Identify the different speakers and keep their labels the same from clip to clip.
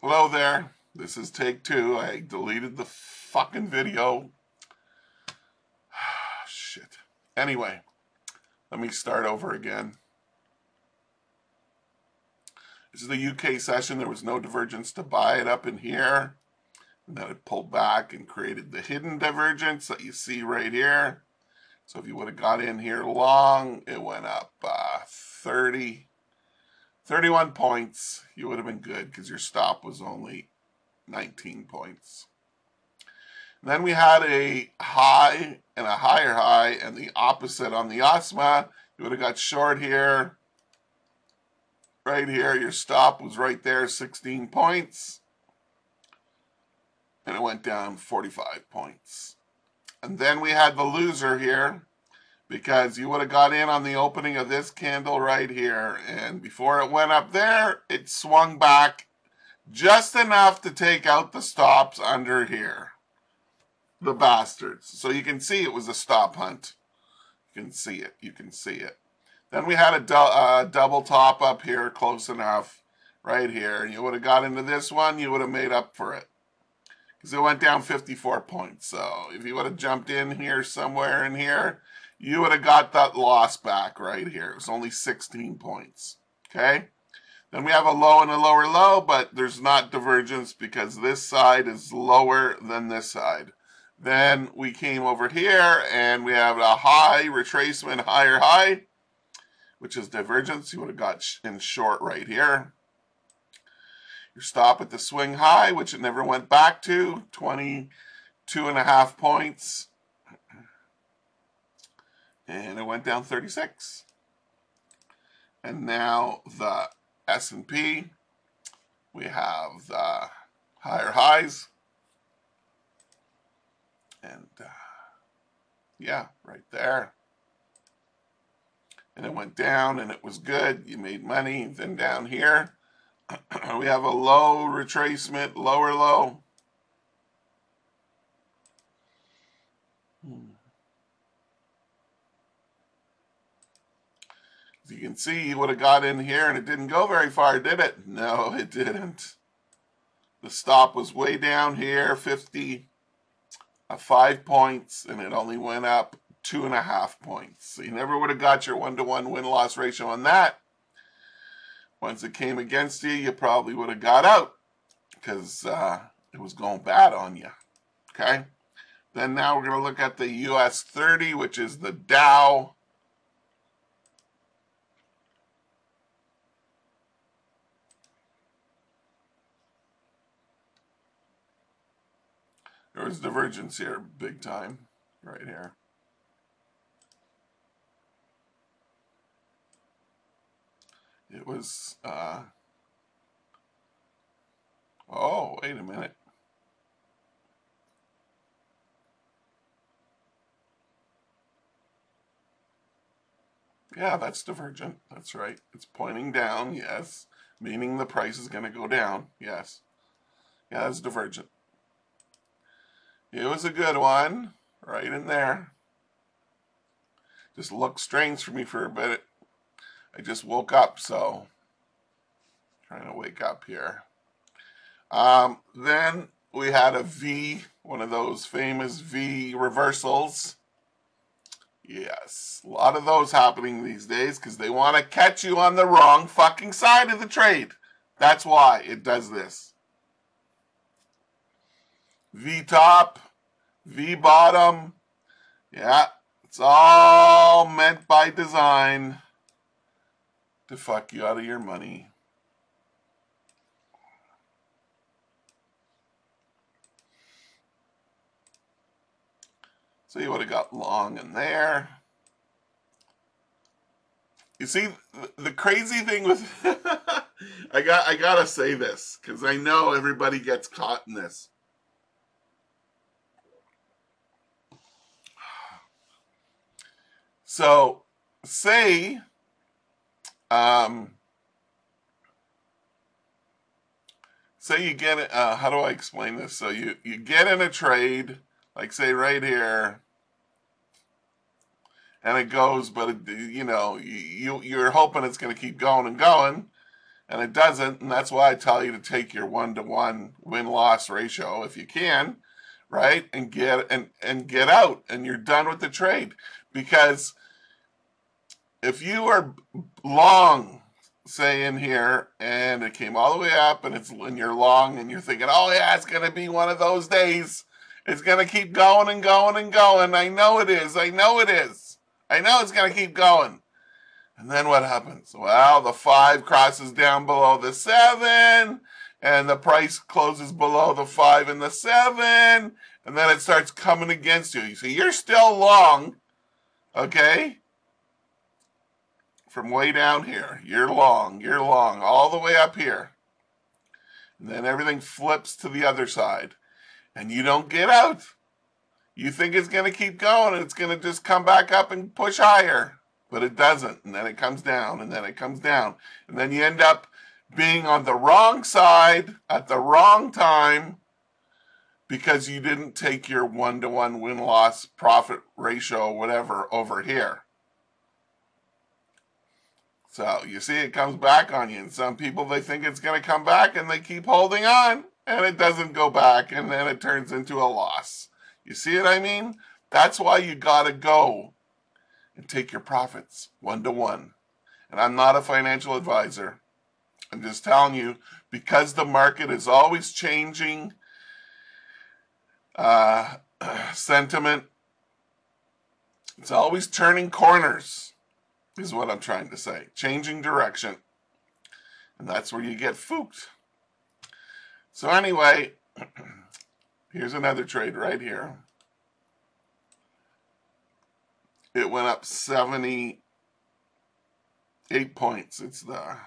Speaker 1: Hello there. This is take two. I deleted the fucking video. Shit. Anyway, let me start over again. This is the UK session. There was no divergence to buy it up in here. And then it pulled back and created the hidden divergence that you see right here. So if you would have got in here long, it went up 31 points. You would have been good because your stop was only 19 points. And then we had a high and a higher high and the opposite on the OSMA. You would have got short here. Right here, your stop was right there, 16 points. And it went down 45 points. And then we had the loser here because you would have got in on the opening of this candle right here. And before it went up there, it swung back just enough to take out the stops under here. The bastards. So you can see it was a stop hunt. You can see it. You can see it. Then we had a double top up here, close enough, right here. You would have got into this one, you would have made up for it. Because it went down 54 points. So if you would have jumped in here somewhere in here, you would have got that loss back right here. It was only 16 points. Okay? Then we have a low and a lower low, but there's not divergence because this side is lower than this side. Then we came over here and we have a high retracement, higher high, which is divergence. You would have got in short right here. Your stop at the swing high, which it never went back to, 22.5 points. And it went down 36. And now the S&P, we have the higher highs. And yeah, right there. And it went down and it was good. You made money. Then down here, we have a low retracement, lower low. As you can see, you would have got in here and it didn't go very far, did it? No, it didn't. The stop was way down here, 5 points, and it only went up 2.5 points. So you never would have got your 1-to-1 win-loss ratio on that. Once it came against you, you probably would have got out because it was going bad on you. Okay? Then now we're going to look at the US 30, which is the Dow. There was divergence here, big time, right here. It was, oh, wait a minute. Yeah, that's divergent. That's right. It's pointing down, yes, meaning the price is going to go down, yes. Yeah, that's divergent. It was a good one, right in there. Just looked strange for me for a bit. I just woke up, so trying to wake up here. Then we had a V, one of those famous V reversals. Yes, a lot of those happening these days because they want to catch you on the wrong fucking side of the trade. That's why it does this. V top, V bottom. Yeah, it's all meant by design to fuck you out of your money. So you would have got long in there. You see, the crazy thing with I gotta say this because I know everybody gets caught in this. So say say you get it, how do I explain this? So you get in a trade, like say right here, and it goes, but it, you know, you're hoping it's going to keep going and going, and it doesn't, and that's why I tell you to take your 1-to-1 win-loss ratio if you can, right, and get out, and you're done with the trade. Because if you are long, say in here, and it came all the way up, and you're long, and you're thinking, oh yeah, it's gonna be one of those days. It's gonna keep going and going and going. I know it is. I know it is. I know it's gonna keep going. And then what happens? Well, the 5 crosses down below the 7, and the price closes below the 5 and the 7, and then it starts coming against you. You see, you're still long, okay? From way down here, you're long, all the way up here. And then everything flips to the other side, and you don't get out. You think it's going to keep going, and it's going to just come back up and push higher. But it doesn't, and then it comes down, and then it comes down. And then you end up being on the wrong side at the wrong time because you didn't take your 1-to-1 win-loss profit ratio, whatever, over here. So you see it comes back on you, and some people, they think it's going to come back, and they keep holding on, and it doesn't go back, and then it turns into a loss. You see what I mean? That's why you got to go and take your profits 1-to-1. And I'm not a financial advisor. I'm just telling you, because the market is always changing sentiment, it's always turning corners, is what I'm trying to say. Changing direction. And that's where you get fooked. So anyway, here's another trade right here. It went up 78 points. It's the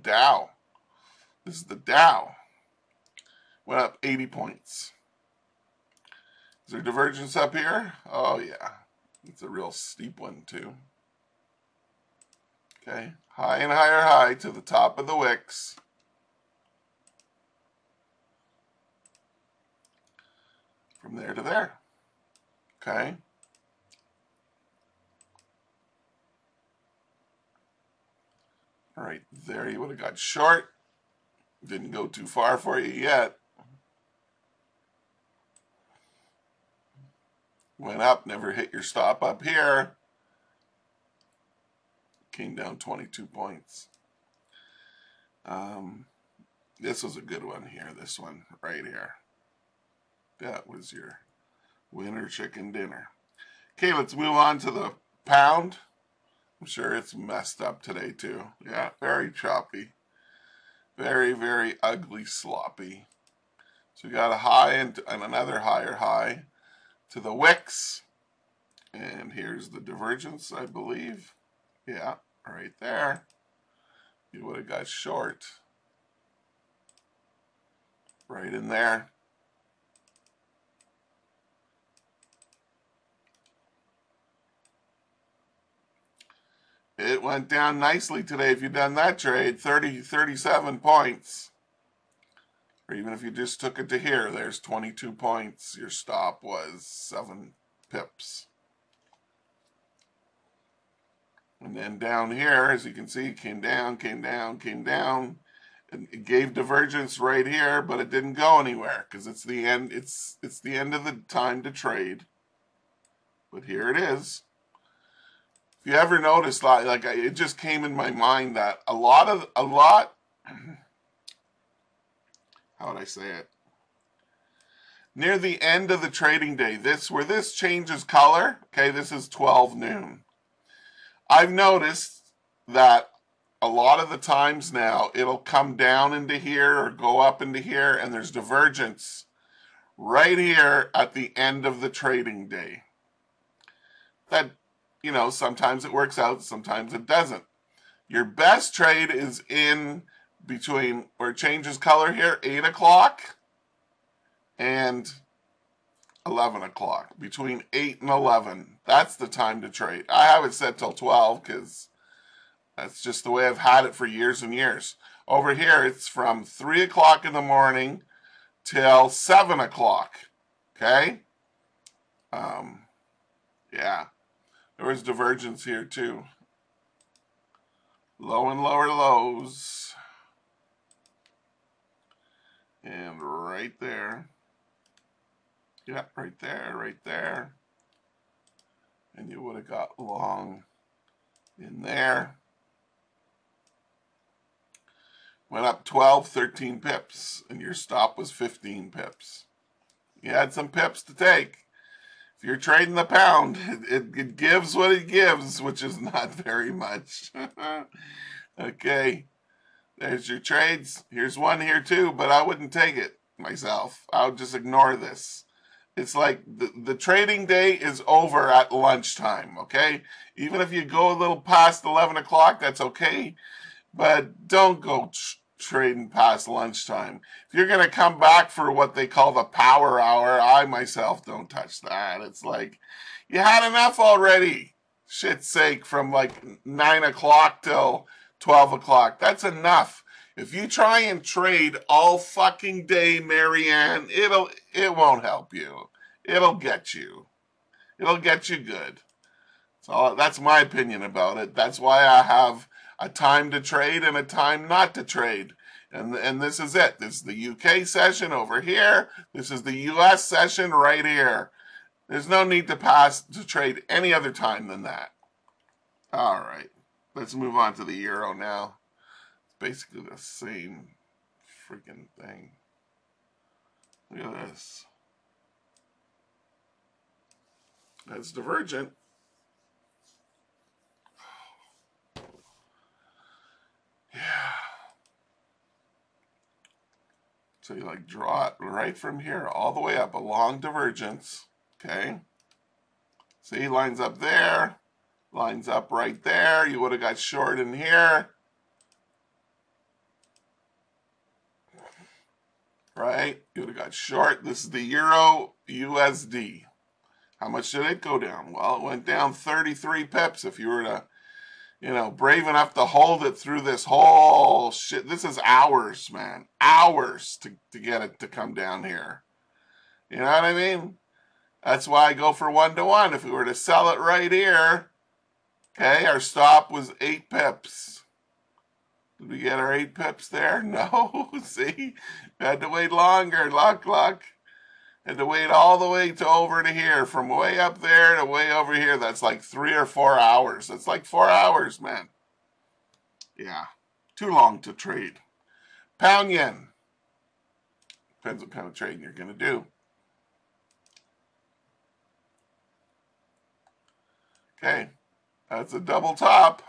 Speaker 1: Dow. This is the Dow. Went up 80 points. Is there divergence up here? Oh yeah. It's a real steep one too. Okay. High and higher high to the top of the wicks. From there to there. Okay. All right, there you would have got short. Didn't go too far for you yet. Went up, never hit your stop up here. Came down 22 points. This was a good one here, this one right here. That was your winner chicken dinner. Okay, let's move on to the pound. I'm sure it's messed up today too. Yeah, very choppy. Very, very ugly, sloppy. So we got a high and another higher high to the wicks. And here's the divergence, I believe. Yeah, right there. You would have got short. Right in there. It went down nicely today if you've done that trade, 37 points. Or even if you just took it to here, there's 22 points. Your stop was 7 pips. And then down here, as you can see, came down, came down, came down. And it gave divergence right here, but it didn't go anywhere because it's the end. It's the end of the time to trade. But here it is. If you ever noticed, it just came in my mind that a lot, how would I say it? Near the end of the trading day, where this changes color, okay, this is 12 noon. I've noticed that a lot of the times now, it'll come down into here or go up into here, and there's divergence right here at the end of the trading day. That, you know, sometimes it works out, sometimes it doesn't. Your best trade is in between where it changes color here, 8 o'clock and 11 o'clock. Between 8 and 11. That's the time to trade. I have it set till 12 because that's just the way I've had it for years and years. Over here, it's from 3 o'clock in the morning till 7 o'clock. Okay? Yeah. There was divergence here too. Low and lower lows. And right there. Yeah, right there, right there. And you would have got long in there. Went up 12, 13 pips, and your stop was 15 pips. You had some pips to take. If you're trading the pound, it gives what it gives, which is not very much. Okay, there's your trades. Here's one here too, but I wouldn't take it myself. I would just ignore this. It's like the trading day is over at lunchtime, okay? Even if you go a little past 11 o'clock, that's okay. But don't go trading past lunchtime. If you're going to come back for what they call the power hour, I myself don't touch that. It's like, you had enough already. Shit's sake, from like 9 o'clock till 12 o'clock. That's enough. If you try and trade all fucking day, Marianne, it won't help you. It'll get you. It'll get you good. So that's my opinion about it. That's why I have a time to trade and a time not to trade. And this is it. This is the UK session over here. This is the US session right here. There's no need to trade any other time than that. All right. Let's move on to the euro now. It's basically the same freaking thing. Look at this. That's divergent. Yeah. So you like draw it right from here all the way up, a long divergence. Okay. See, lines up there, lines up right there. You would have got short in here. Right? You would have got short. This is the Euro USD. How much did it go down? Well, it went down 33 pips. If you were to, brave enough to hold it through this whole shit. This is hours, man. Hours to get it to come down here. You know what I mean? That's why I go for 1-to-1. If we were to sell it right here, okay, our stop was 8 pips. Did we get our 8 pips there? No. See? We had to wait longer. Luck. Had to wait all the way to over to here. From way up there to way over here. That's like 3 or 4 hours. That's like 4 hours, man. Yeah. Too long to trade. Pound yen. Depends what kind of trading you're going to do. Okay. That's a double top.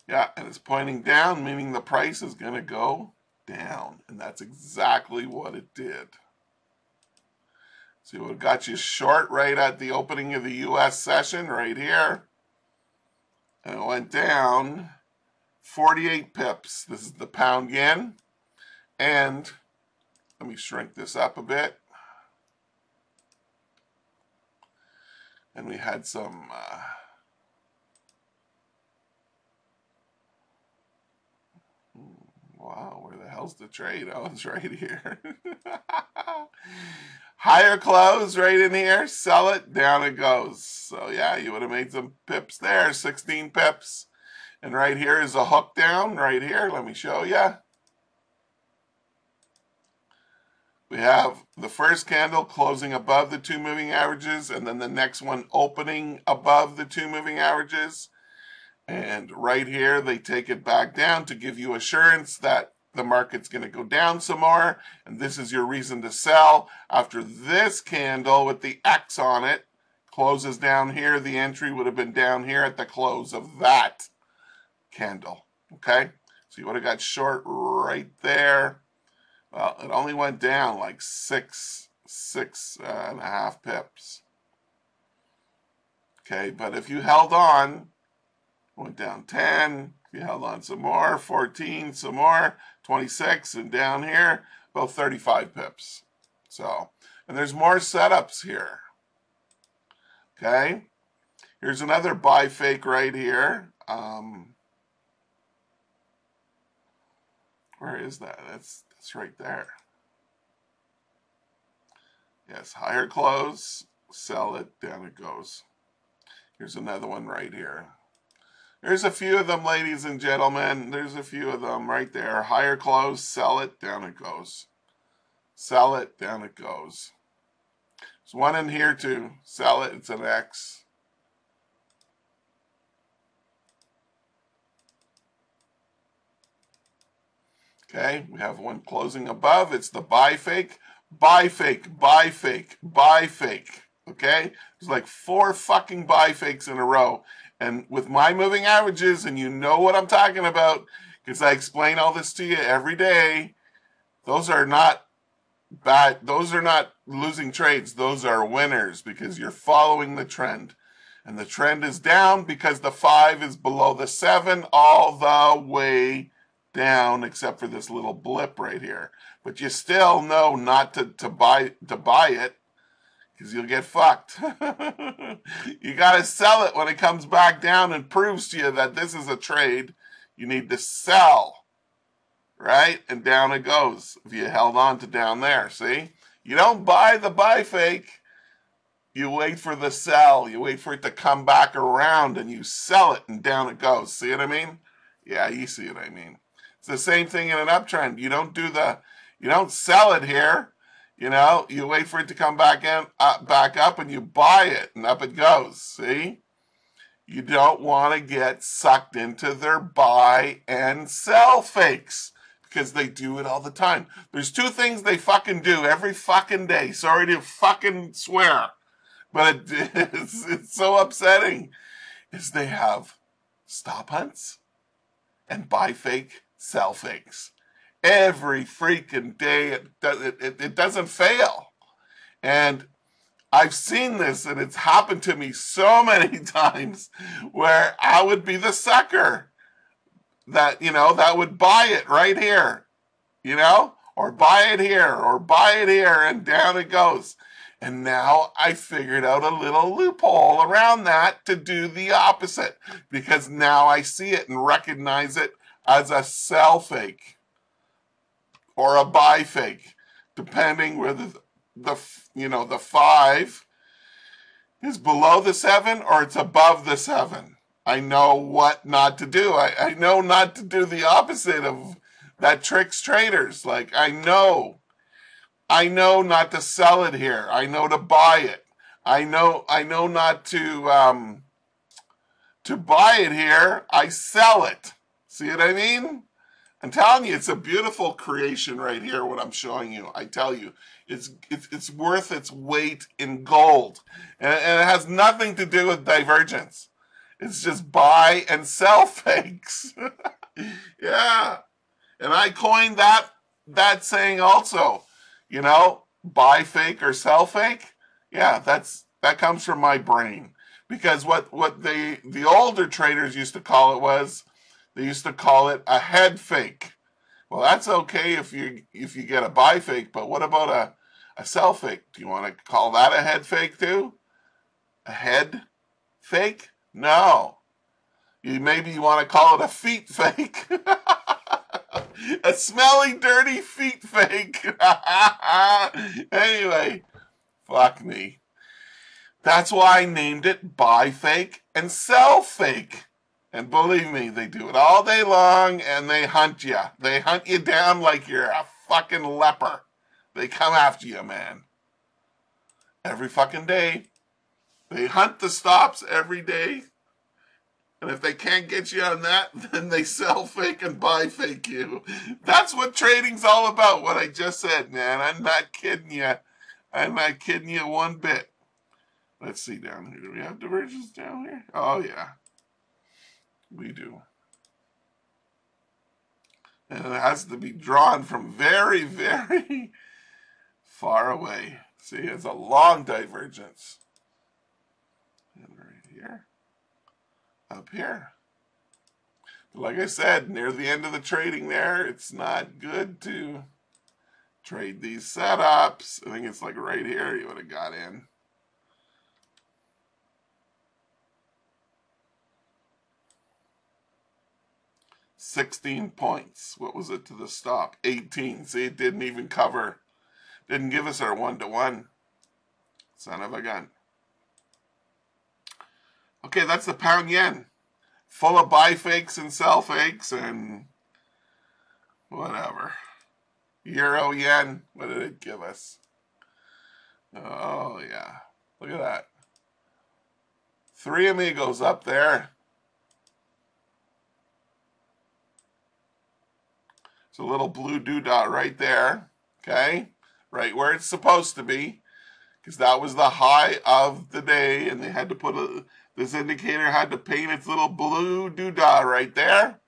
Speaker 1: Yeah, and it's pointing down, meaning the price is going to go down. And that's exactly what it did. So it got you short right at the opening of the US session right here. And it went down 48 pips. This is the pound yen. And let me shrink this up a bit. And we had some... wow, where the hell's the trade? Oh, it's right here. Higher close right in here. Sell it. Down it goes. So, yeah, you would have made some pips there. 16 pips. And right here is a hook down. Right here. Let me show you. We have the first candle closing above the 2 moving averages, and then the next one opening above the 2 moving averages. And right here, they take it back down to give you assurance that the market's going to go down some more. And this is your reason to sell. After this candle with the X on it closes down here, the entry would have been down here at the close of that candle. Okay? So you would have got short right there. Well, it only went down like six and a half pips. Okay, but if you held on, went down 10, if you held on some more, 14, some more, 26, and down here, about 35 pips. So, and there's more setups here. Okay, here's another buy fake right here. Where is that? That's right there. Yes, higher close, sell it, down it goes. Here's another one right here. There's a few of them, ladies and gentlemen. There's a few of them right there. Higher close, sell it, down it goes. Sell it, down it goes. There's one in here too. Sell it, it's an X. Okay, we have one closing above. It's the buy fake, buy fake, buy fake, buy fake. Okay, there's like 4 fucking buy fakes in a row. And with my moving averages, and you know what I'm talking about, because I explain all this to you every day, those are not bad. Those are not losing trades. Those are winners because you're following the trend. And the trend is down because the 5 is below the 7 all the way down, except for this little blip right here. But you still know not to buy it, because you'll get fucked. You got to sell it when it comes back down and proves to you that this is a trade. You need to sell, right? And down it goes. If you held on to down there, see? You don't buy the buy fake. You wait for the sell. You wait for it to come back around and you sell it and down it goes. See what I mean? Yeah, you see what I mean. It's the same thing in an uptrend. You don't sell it here. You know, you wait for it to come back up and you buy it and up it goes. See? You don't want to get sucked into their buy and sell fakes because they do it all the time. There's 2 things they fucking do every fucking day. Sorry to fucking swear, but it's so upsetting. Is they have stop hunts and buy fake, sell fakes. Every freaking day, it doesn't fail. And I've seen this, and it's happened to me so many times where I would be the sucker that, that would buy it right here, or buy it here, or buy it here, and down it goes. And now I figured out a little loophole around that to do the opposite, because now I see it and recognize it as a sell fake or a buy fake, depending whether the 5 is below the 7 or it's above the 7. I know what not to do. I know not to do the opposite of that tricks traders. Like I know not to sell it here. I know to buy it. I know not to buy it here. I sell it. See what I mean? I'm telling you, it's a beautiful creation right here, what I'm showing you. I tell you, it's worth its weight in gold. And it has nothing to do with divergence. It's just buy and sell fakes. Yeah. And I coined that saying also, buy fake or sell fake. Yeah, that comes from my brain. Because what the older traders used to call it was, they used to call it a head fake. Well, that's okay if you get a buy fake, but what about a sell fake? Do you want to call that a head fake too? A head fake? No. Maybe you want to call it a feet fake. A smelly, dirty feet fake. Anyway, fuck me. That's why I named it buy fake and sell fake. And believe me, they do it all day long, and they hunt you. They hunt you down like you're a fucking leper. They come after you, man. Every fucking day. They hunt the stops every day. And if they can't get you on that, then they sell fake and buy fake you. That's what trading's all about, what I just said, man. I'm not kidding you. I'm not kidding you one bit. Let's see down here. Do we have divergence down here? Oh, yeah. We do. And it has to be drawn from very, very far away. See, it's a long divergence. And right here. Up here. But like I said, near the end of the trading there, it's not good to trade these setups. I think it's like right here you would have got in. $16 points. What was it to the stop? 18. See, it didn't even cover. Didn't give us our 1-to-1. Son of a gun. Okay, that's the pound yen. Full of buy fakes and sell fakes and whatever. Euro yen. What did it give us? Oh, yeah. Look at that. Three amigos up there. It's a little blue doodah right there. Okay? Right where it's supposed to be. Because that was the high of the day. And they had to put this indicator had to paint its little blue doodah right there.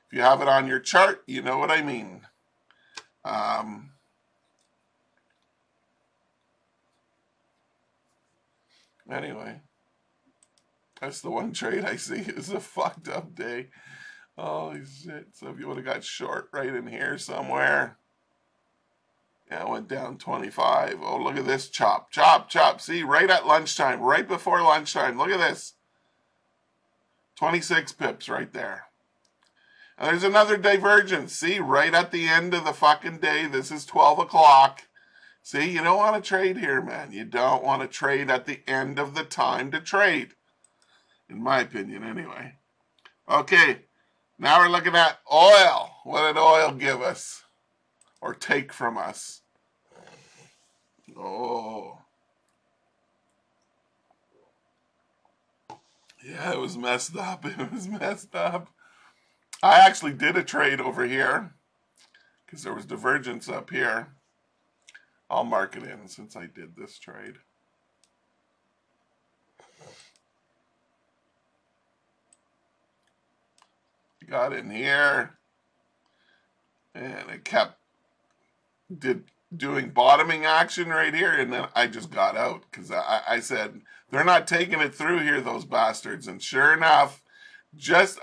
Speaker 1: If you have it on your chart, you know what I mean. Anyway, that's the one trade I see. It's a fucked up day. Holy shit. So if you would have got short right in here somewhere. Yeah, it went down 25. Oh, look at this chop. Chop, chop. See, right at lunchtime. Right before lunchtime. Look at this. 26 pips right there. And there's another divergence. See, right at the end of the fucking day. This is 12 o'clock. See, you don't want to trade here, man. You don't want to trade at the end of the time to trade. In my opinion, anyway. Okay, now we're looking at oil. What did oil give us? Or take from us? Oh. Yeah, it was messed up. It was messed up. I actually did a trade over here. Because there was divergence up here. I'll mark it in since I did this trade. Got in here. And it kept doing bottoming action right here. And then I just got out. Because I said, they're not taking it through here, those bastards. And sure enough,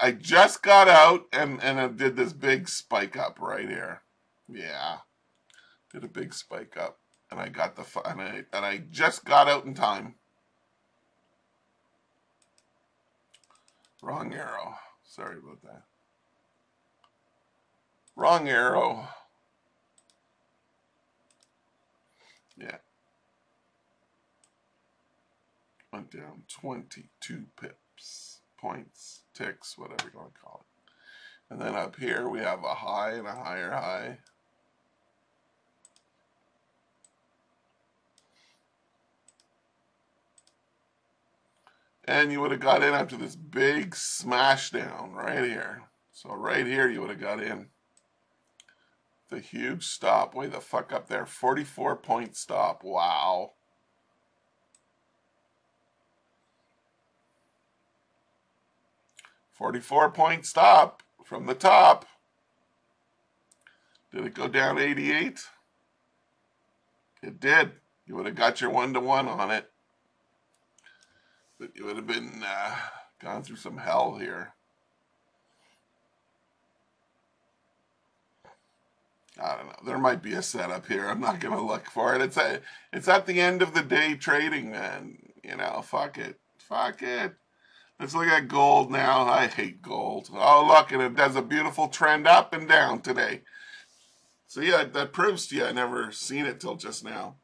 Speaker 1: I just got out and it did this big spike up right here. Yeah. Did a big spike up. And I got and I just got out in time. Wrong arrow. Sorry about that. Wrong arrow. Yeah. Went down 22 pips. Points. Ticks. Whatever you want to call it. And then up here we have a high and a higher high. And you would have got in after this big smash down right here. So right here you would have got in. The huge stop. Way the fuck up there. 44-point stop. Wow. $44-point stop from the top. Did it go down 88? It did. You would have got your 1-to-1 on it. But you would have been gone through some hell here. I don't know. There might be a setup here. I'm not going to look for it. It's at the end of the day trading, man. You know, fuck it. Fuck it. Let's look at gold now. I hate gold. Oh, look, and it does a beautiful trend up and down today. So, yeah, that proves to you I never seen it till just now.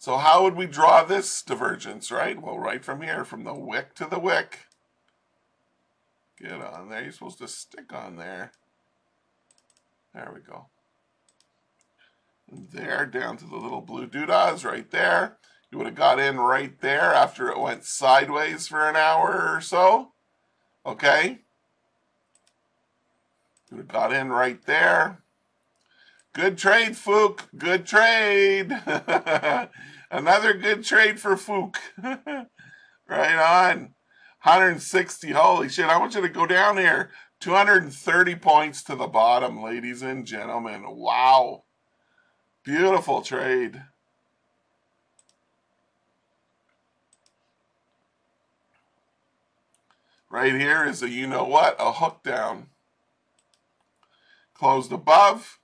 Speaker 1: So how would we draw this divergence, right? Well, right from here, from the wick to the wick. Get on there. You're supposed to stick on there. There we go. And there, down to the little blue doodahs right there. You would have got in right there after it went sideways for an hour or so. Okay? You would have got in right there. Good trade, Fook. Good trade. Another good trade for Fook. Right on. 160. Holy shit. I want you to go down here. 230 points to the bottom, ladies and gentlemen. Wow. Beautiful trade. Right here is a you-know-what, a hook down. Closed above.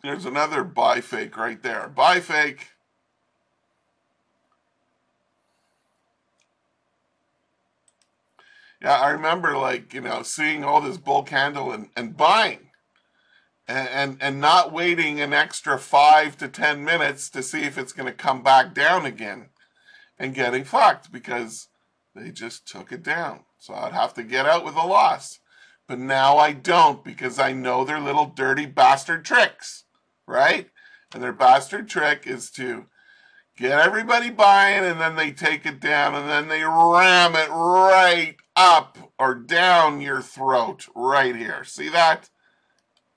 Speaker 1: There's another buy fake right there. Buy fake. Yeah, I remember, like, you know, seeing all this bull candle and buying. and not waiting an extra 5 to 10 minutes to see if it's going to come back down again and getting fucked because they just took it down. So I'd have to get out with a loss. But now I don't because I know their little dirty bastard tricks, right? And their bastard trick is to get everybody buying and then they take it down and then they ram it right up or down your throat right here. See that?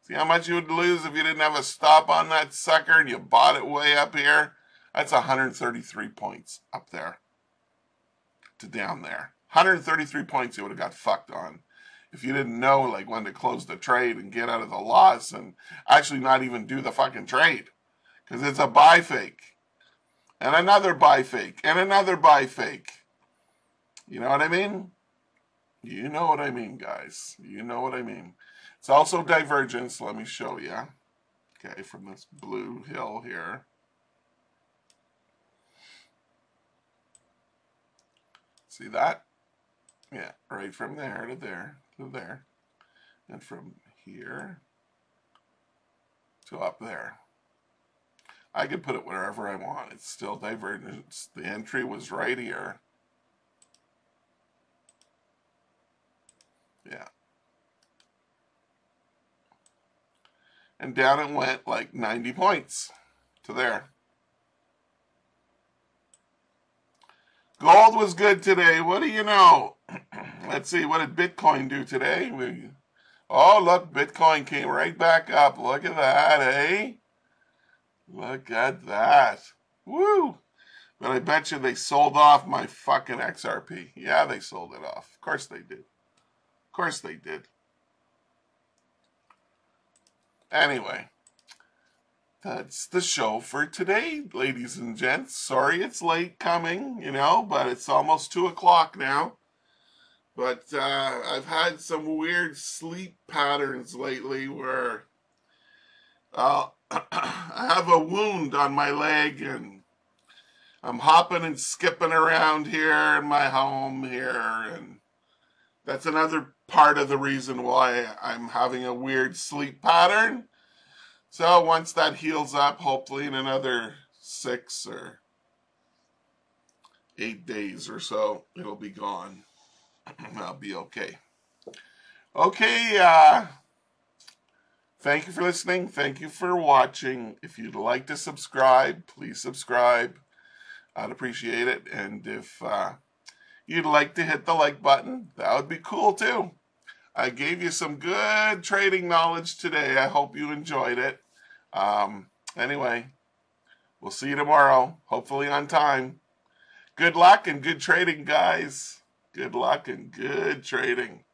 Speaker 1: See how much you would lose if you didn't have a stop on that sucker and you bought it way up here? That's 133 points up there to down there. 133 points you would have got fucked on if you didn't know like when to close the trade and get out of the loss and actually not even do the fucking trade because it's a buy fake and another buy fake and another buy fake. You know what I mean? You know what I mean, guys. You know what I mean. It's also divergence. Let me show you. Okay, from this blue hill here. See that? Yeah, right from there to there to there. And from here to up there. I could put it wherever I want. It's still divergence. The entry was right here. Yeah. And down it went like 90 points to there. Gold was good today. What do you know? Let's see, what did Bitcoin do today? Oh, look, Bitcoin came right back up. Look at that, eh? Look at that. Woo! But I bet you they sold off my fucking XRP. Yeah, they sold it off. Of course they did. Of course they did. Anyway, that's the show for today, ladies and gents. Sorry it's late coming, you know, but it's almost 2 o'clock now. But I've had some weird sleep patterns lately where I have a wound on my leg and I'm hopping and skipping around here in my home here. And that's another part of the reason why I'm having a weird sleep pattern. So once that heals up, hopefully in another 6 or 8 days or so, it'll be gone. I'll be okay. Okay, thank you for listening. Thank you for watching. If you'd like to subscribe, please subscribe. I'd appreciate it. And if you'd like to hit the like button, that would be cool too. I gave you some good trading knowledge today. I hope you enjoyed it. Anyway, we'll see you tomorrow, hopefully on time. Good luck and good trading, guys. Good luck and good trading.